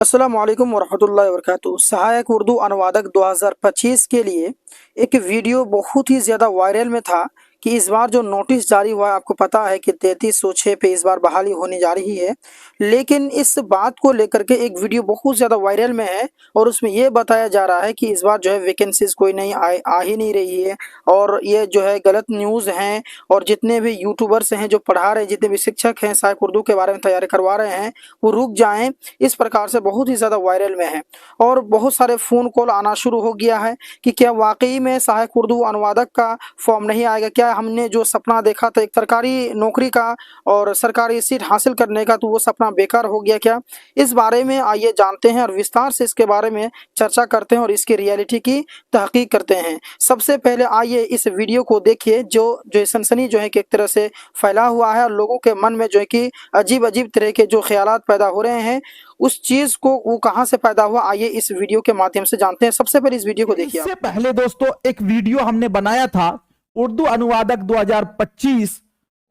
अस्सलाम वालेकुम वरहमतुल्लाहि वबरकातुहू। सहायक उर्दू अनुवादक 2025 के लिए एक वीडियो बहुत ही ज़्यादा वायरल में था कि इस बार जो नोटिस जारी हुआ है, आपको पता है कि 3306 पे इस बार बहाली होने जा रही है। लेकिन इस बात को लेकर के एक वीडियो बहुत ज़्यादा वायरल में है और उसमें ये बताया जा रहा है कि इस बार जो है वैकेंसीज कोई नहीं आ ही नहीं रही है और ये जो है गलत न्यूज़ हैं। और जितने भी यूट्यूबर्स हैं जो पढ़ा रहे हैं, जितने भी शिक्षक हैं सहायक उर्दू के बारे में तैयारी करवा रहे हैं, वो रुक जाएं। इस प्रकार से बहुत ही ज़्यादा वायरल में है और बहुत सारे फ़ोन कॉल आना शुरू हो गया है कि क्या वाकई में सहायक उर्दू अनुवादक का फॉर्म नहीं आएगा, क्या हमने जो सपना देखा था एक सरकारी नौकरी का और सरकारी सीट हासिल करने का, तो वो सपना बेकार हो गया क्या। इस बारे में आइए जानते हैं और विस्तार से इसके बारे में चर्चा करते हैं और इसकी रियलिटी की तहकीक करते हैं। सबसे पहले आइए इस वीडियो को देखिए जो सनसनी जो है कि एक तरह से फैला हुआ है और लोगों के मन में जो है कि अजीब अजीब तरह के जो ख्यालात पैदा हो रहे हैं, उस चीज को वो कहां से पैदा हुआ, आइए इस वीडियो के माध्यम से जानते हैं। सबसे पहले इस वीडियो को देखिए। इससे पहले दोस्तों एक वीडियो हमने बनाया था, उर्दू अनुवादक 2025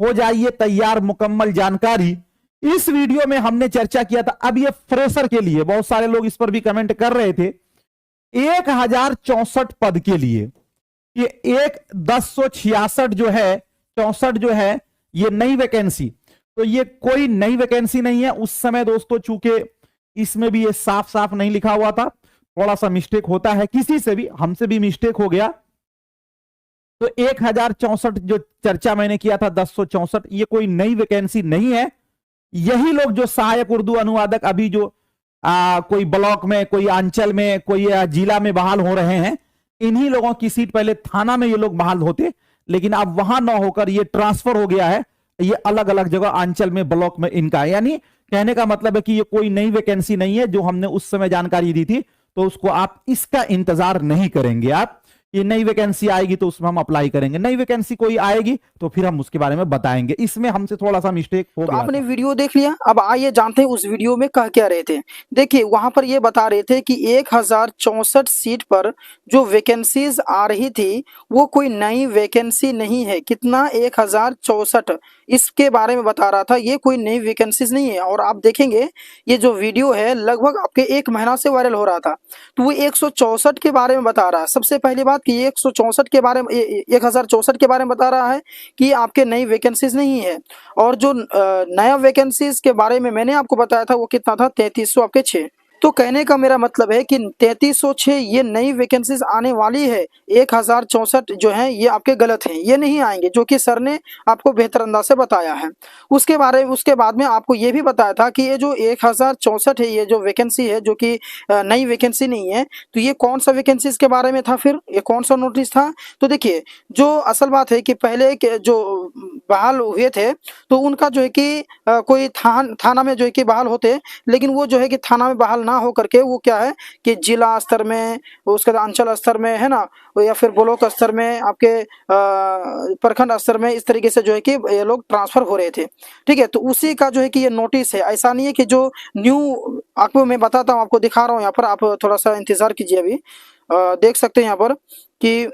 हो जाइए तैयार मुकम्मल जानकारी। इस वीडियो में हमने चर्चा किया था। अब ये फ्रेशर के लिए, बहुत सारे लोग इस पर भी कमेंट कर रहे थे, 1064 पद के लिए ये 1066 जो है 64 जो है ये नई वैकेंसी। तो ये कोई नई वैकेंसी नहीं है। उस समय दोस्तों चूंकि इसमें भी ये साफ साफ नहीं लिखा हुआ था, थोड़ा सा मिस्टेक होता है, किसी से भी, हमसे भी मिस्टेक हो गया। तो 1064 जो चर्चा मैंने किया था 1064, ये कोई नई वैकेंसी नहीं है। यही लोग जो सहायक उर्दू अनुवादक अभी जो कोई ब्लॉक में, कोई अंचल में, कोई जिला में बहाल हो रहे हैं, इन्हीं लोगों की सीट, पहले थाना में ये लोग बहाल होते, लेकिन अब वहां न होकर ये ट्रांसफर हो गया है, ये अलग अलग जगह अंचल में, ब्लॉक में इनका। यानी कहने का मतलब है कि ये कोई नई वैकेंसी नहीं है। जो हमने उस समय जानकारी दी थी तो उसको आप इसका इंतजार नहीं करेंगे। आप ये नई वैकेंसी आएगी तो उसमें हम अप्लाई करेंगे, नई वैकेंसी कोई आएगी तो फिर हम उसके बारे में बताएंगे। इसमें हमसे थोड़ा सा मिस्टेक हो तो गया आपने था। वीडियो देख लिया, अब आइए जानते हैं उस वीडियो में कह क्या रहे थे। देखिए वहां पर ये बता रहे थे कि 1064 सीट पर जो वैकेंसीज आ रही थी वो कोई नई वैकेंसी नहीं है। कितना? 1064, इसके बारे में बता रहा था। ये कोई नई वैकेंसीज नहीं है। और आप देखेंगे ये जो वीडियो है लगभग आपके 1 महीना से वायरल हो रहा था, तो वो 164 के बारे में बता रहा है। सबसे पहली बात कि 164 के बारे में, 1064 के बारे में बता रहा है कि आपके नई वैकेंसीज नहीं है। और जो नया वैकेंसीज के बारे में मैंने आपको बताया था वो कितना था? 3300 आपके 6। तो कहने का मेरा मतलब है कि 3306 ये नई वैकेंसीज आने वाली है। 1064 जो है ये आपके गलत हैं, ये नहीं आएंगे, जो कि सर ने आपको बेहतर अंदाज से बताया है। उसके बाद में आपको ये भी बताया था कि ये जो 1064 है, ये जो वैकेंसी है जो कि नई वैकेंसी नहीं है, तो ये कौन सा वैकेंसीज के बारे में था, फिर ये कौन सा नोटिस था? तो देखिए जो असल बात है कि पहले के जो बहाल हुए थे तो उनका जो है कि कोई थाना में जो है कि बहाल होते, लेकिन वो जो है कि थाना में बहाल ना हो करके वो क्या है कि जिला स्तर में, उसके बाद अंचल स्तर में, है ना, या फिर ब्लॉक स्तर में, आपके प्रखंड स्तर में, इस तरीके से जो है कि ये लोग ट्रांसफर हो रहे थे। ठीक है, तो उसी का जो है कि ये नोटिस है। ऐसा नहीं है कि जो न्यू, आपको मैं बताता हूँ, आपको दिखा रहा हूँ यहाँ पर, आप थोड़ा सा इंतजार कीजिए। अभी देख सकते हैं यहाँ पर कि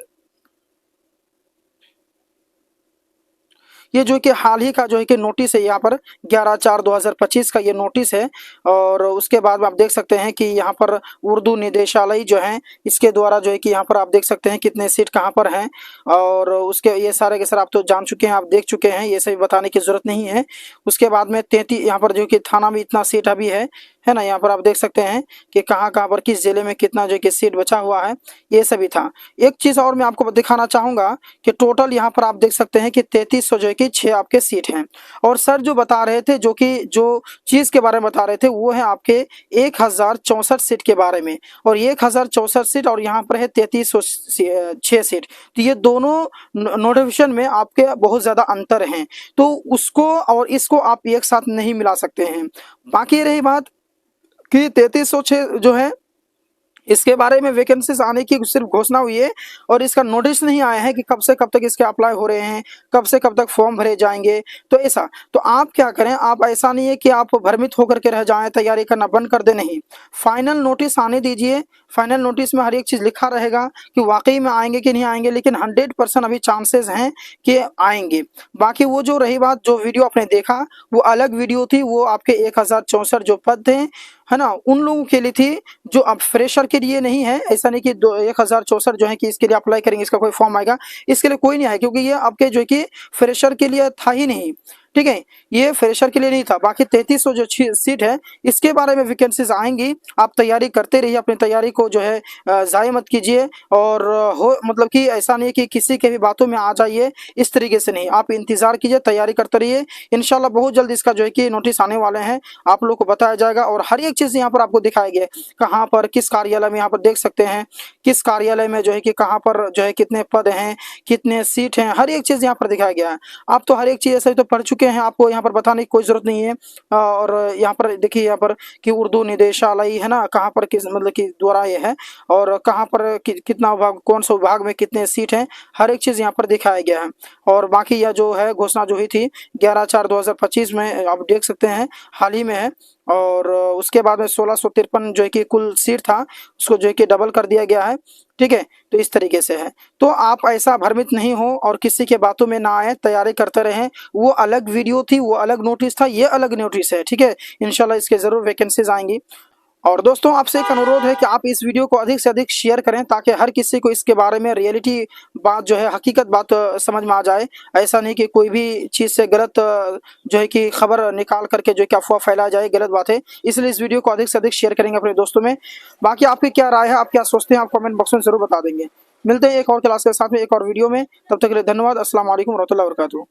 ये जो कि हाल ही का जो है कि नोटिस है, यहाँ पर 11/4/2025 का ये नोटिस है। और उसके बाद में आप देख सकते हैं कि यहाँ पर उर्दू निदेशालय जो है इसके द्वारा जो है कि यहाँ पर आप देख सकते हैं कितने सीट कहाँ पर हैं। और उसके ये सारे के सर आप तो जान चुके हैं, आप देख चुके हैं, ये सभी बताने की जरूरत नहीं है। उसके बाद में 33 यहाँ पर जो कि थाना में इतना सीट अभी है ना, यहाँ पर आप देख सकते हैं कि कहाँ कहाँ पर किस जिले में कितना जो कि सीट बचा हुआ है, ये सभी था। एक चीज़ और मैं आपको दिखाना चाहूँगा कि टोटल यहाँ पर आप देख सकते हैं कि 3300 जो है कि 6 आपके सीट हैं। और सर जो बता रहे थे, जो चीज़ के बारे में बता रहे थे, वो है आपके 1064 सीट के बारे में। और 1064 सीट और यहाँ पर है 3306 सीट, तो ये दोनों नोटिफिकेशन में आपके बहुत ज़्यादा अंतर हैं। तो उसको और इसको आप एक साथ नहीं मिला सकते हैं। बाकी रही बात कि 3306 जो है इसके बारे में वैकेंसीज आने की सिर्फ घोषणा हुई है और इसका नोटिस नहीं आया है कि कब से कब तक इसके अप्लाई हो रहे हैं, कब से कब तक फॉर्म भरे जाएंगे। तो ऐसा, तो आप क्या करें, आप ऐसा नहीं है कि आप भ्रमित होकर के रह जाएं, तैयारी करना बंद कर दे, नहीं, फाइनल नोटिस आने दीजिए। फाइनल नोटिस में हर एक चीज़ लिखा रहेगा कि वाकई में आएंगे कि नहीं आएंगे, लेकिन 100% अभी चांसेस हैं कि आएंगे। बाकी वो जो रही बात, जो वीडियो आपने देखा वो अलग वीडियो थी, वो आपके 1064 जो पद थे है ना, उन लोगों के लिए थी जो अब फ्रेशर के लिए नहीं है। ऐसा नहीं कि 1064 जो है कि इसके लिए अप्लाई करेंगे इसका कोई फॉर्म आएगा, इसके लिए कोई नहीं है, क्योंकि ये आपके जो है कि फ्रेशर के लिए था ही नहीं, ठीक है, ये फ्रेशर के लिए नहीं था। बाकी 3300 जो सीट है इसके बारे में वैकेंसीज आएंगी, आप तैयारी करते रहिए, अपनी तैयारी को जो है ज़ाय मत कीजिए। और हो मतलब कि ऐसा नहीं कि किसी के भी बातों में आ जाइए, इस तरीके से नहीं, आप इंतजार कीजिए, तैयारी करते रहिए। इंशाल्लाह बहुत जल्द इसका जो है कि नोटिस आने वाले हैं, आप लोग को बताया जाएगा और हर एक चीज़ यहाँ पर आपको दिखाया गया है, कहाँ पर किस कार्यालय में, यहाँ पर देख सकते हैं किस कार्यालय में जो है कि कहाँ पर जो है कितने पद हैं, कितने सीट हैं, हर एक चीज़ यहाँ पर दिखाया गया है। आप तो हर एक चीज़ ऐसे तो पढ़ चुके हैं, आपको यहाँ पर बताने की कोई ज़रूरत नहीं है। और यहाँ पर देखिए, यहाँ पर कि उर्दू निदेशालय है ना, कहाँ पर किस मतलब कि द्वारा ये है, और कहाँ पर कितना विभाग, कौन सा विभाग में कितने सीट हैं, हर एक चीज़ यहाँ पर दिखाया गया है। और बाकी यह जो है घोषणा जो हुई थी 11/4/2025 में, आप देख सकते हैं हाल ही में है। और उसके बाद में 1653 जो है कि कुल सीट था, उसको जो है कि डबल कर दिया गया है, ठीक है। तो इस तरीके से है, तो आप ऐसा भ्रमित नहीं हो और किसी के बातों में ना आए, तैयारी करते रहें। वो अलग वीडियो थी, वो अलग नोटिस था, ये अलग नोटिस है, ठीक है। इंशाल्लाह इसके ज़रूर वैकेंसीज आएंगी। और दोस्तों आपसे एक अनुरोध है कि आप इस वीडियो को अधिक से अधिक शेयर करें, ताकि हर किसी को इसके बारे में रियलिटी बात जो है, हकीकत बात समझ में आ जाए। ऐसा नहीं कि कोई भी चीज़ से गलत जो है कि खबर निकाल करके जो है कि अफवाह फैला जाए, गलत बात है। इसलिए इस वीडियो को अधिक से अधिक शेयर करेंगे अपने दोस्तों में। बाकी आपकी क्या राय है, आप क्या सोचते हैं, आप कमेंट बॉक्स में ज़रूर बता देंगे। मिलते हैं एक और क्लास के साथ में, एक और वीडियो में, तब तक के लिए धन्यवाद। अस्सलाम वालेकुम रहमतुल्लाहि व बरकातुहू।